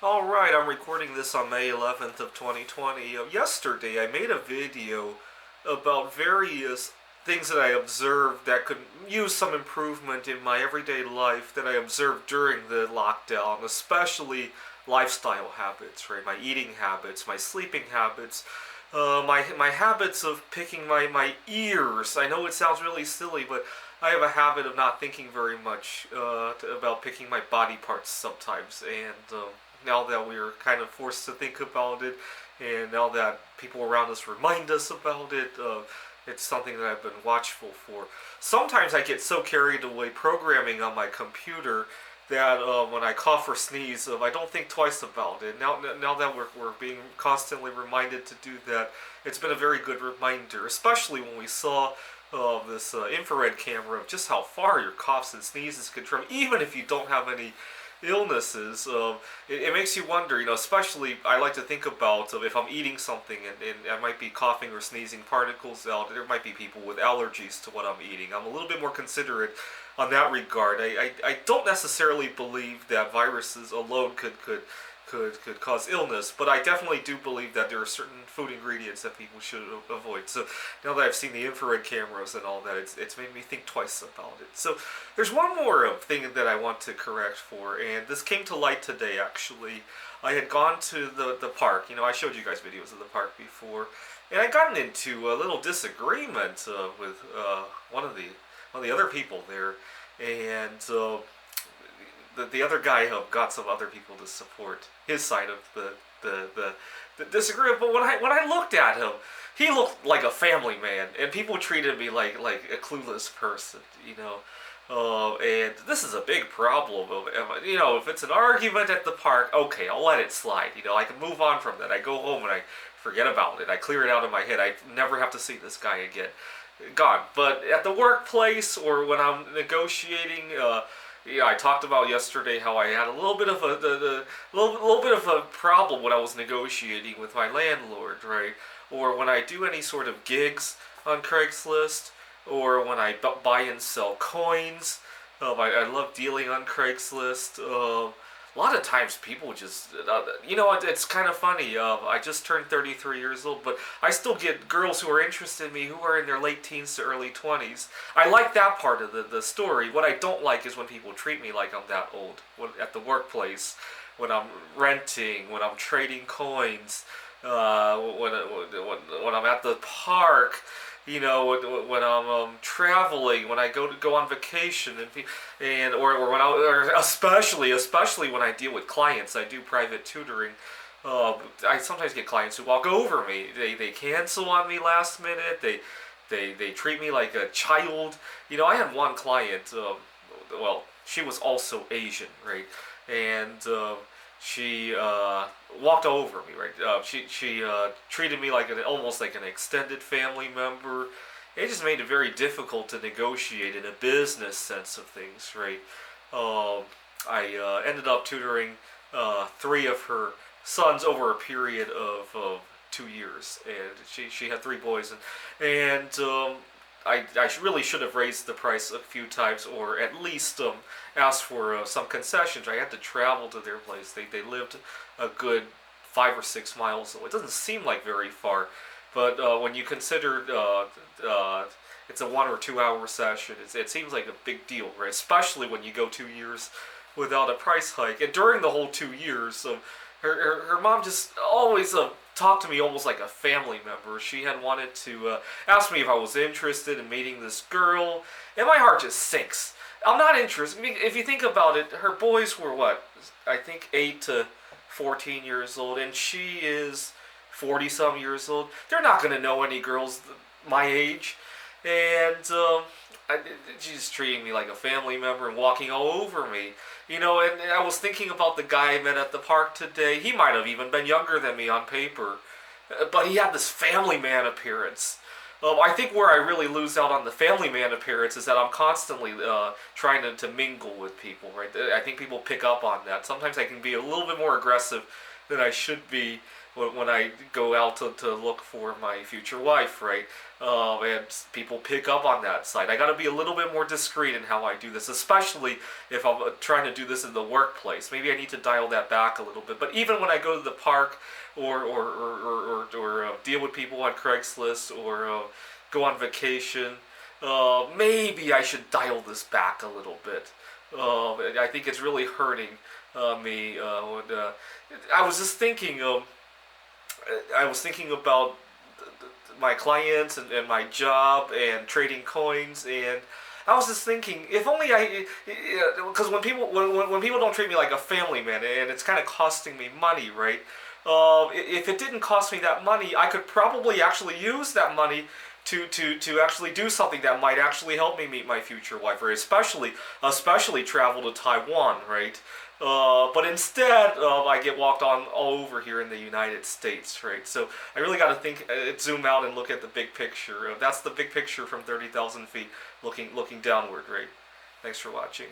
Alright, I'm recording this on May 11th of 2020. Yesterday I made a video about various things that I observed that could use some improvement in my everyday life that I observed during the lockdown, especially lifestyle habits, right? My eating habits, my sleeping habits, my habits of picking my ears. I know it sounds really silly, but I have a habit of not thinking very much about picking my body parts sometimes, and now that we're kind of forced to think about it, and now that people around us remind us about it, it's something that I've been watchful for. Sometimes I get so carried away programming on my computer that when I cough or sneeze, I don't think twice about it. Now that we're being constantly reminded to do that, it's been a very good reminder, especially when we saw this infrared camera of just how far your coughs and sneezes can travel, even if you don't have any illnesses. It makes you wonder, especially I like to think about if I'm eating something and I might be coughing or sneezing particles out, there might be people with allergies to what I'm eating. I'm a little bit more considerate on that regard. I don't necessarily believe that viruses alone could cause illness, but I definitely do believe that there are certain food ingredients that people should avoid. So now that I've seen the infrared cameras and all that, it's made me think twice about it. So there's one more thing that I want to correct for, and this came to light today actually. I had gone to the park. I showed you guys videos of the park before, and I gotten into a little disagreement with one of the other people there, and the other guy got some other people to support his side of the disagreement. But when I looked at him, he looked like a family man, and people treated me like a clueless person, and this is a big problem. If it's an argument at the park, okay, I'll let it slide. I can move on from that. I go home and I forget about it. I clear it out of my head. I never have to see this guy again. Gone. But at the workplace or when I'm negotiating, I talked about yesterday how I had a little bit of little bit of a problem when I was negotiating with my landlord, right? Or when I do any sort of gigs on Craigslist, or when I buy and sell coins. I love dealing on Craigslist. A lot of times people just, it's kind of funny. I just turned 33 years old, but I still get girls who are interested in me who are in their late teens to early 20s. I like that part of the story. What I don't like is when people treat me like I'm that old. At the workplace, when I'm renting, when I'm trading coins, when I'm at the park, when I'm traveling, when I go on vacation, and or when or especially when I deal with clients, I do private tutoring. I sometimes get clients who walk over me. They cancel on me last minute. They treat me like a child. I had one client. Well, she was also Asian, right? And she walked over me, right? She treated me like almost like an extended family member. It just made it very difficult to negotiate in a business sense of things, right? I ended up tutoring three of her sons over a period of 2 years, and she had three boys, and I really should have raised the price a few times, or at least asked for some concessions. I had to travel to their place. They lived a good 5 or 6 miles away. It doesn't seem like very far, but when you consider it's a 1 or 2 hour session, it seems like a big deal, right? Especially when you go 2 years without a price hike. And during the whole 2 years, her mom just always talked to me almost like a family member. She had wanted to ask me if I was interested in meeting this girl, and my heart just sinks. I'm not interested. I mean, if you think about it, her boys were what? I think 8 to 14 years old, and she is 40 some years old. They're not going to know any girls my age, and she's treating me like a family member and walking all over me. And I was thinking about the guy I met at the park today. He might have even been younger than me on paper, but he had this family man appearance. I think where I really lose out on the family man appearance is that I'm constantly trying to mingle with people, right? I think people pick up on that. Sometimes I can be a little bit more aggressive than I should be, when I go out to look for my future wife, right? And people pick up on that side. I got to be a little bit more discreet in how I do this, especially if I'm trying to do this in the workplace. Maybe I need to dial that back a little bit. But even when I go to the park or deal with people on Craigslist or go on vacation, maybe I should dial this back a little bit. I think it's really hurting me. I was just thinking. I was thinking about my clients and my job and trading coins, and I was just thinking, if only because when people don't treat me like a family man, and it's kind of costing me money, right? If it didn't cost me that money, I could probably actually use that money to actually do something that might actually help me meet my future wife, or especially travel to Taiwan, right? But instead, I get walked on all over here in the United States, right? So I really got to zoom out and look at the big picture. That's the big picture from 30,000 feet, looking downward, right? Thanks for watching.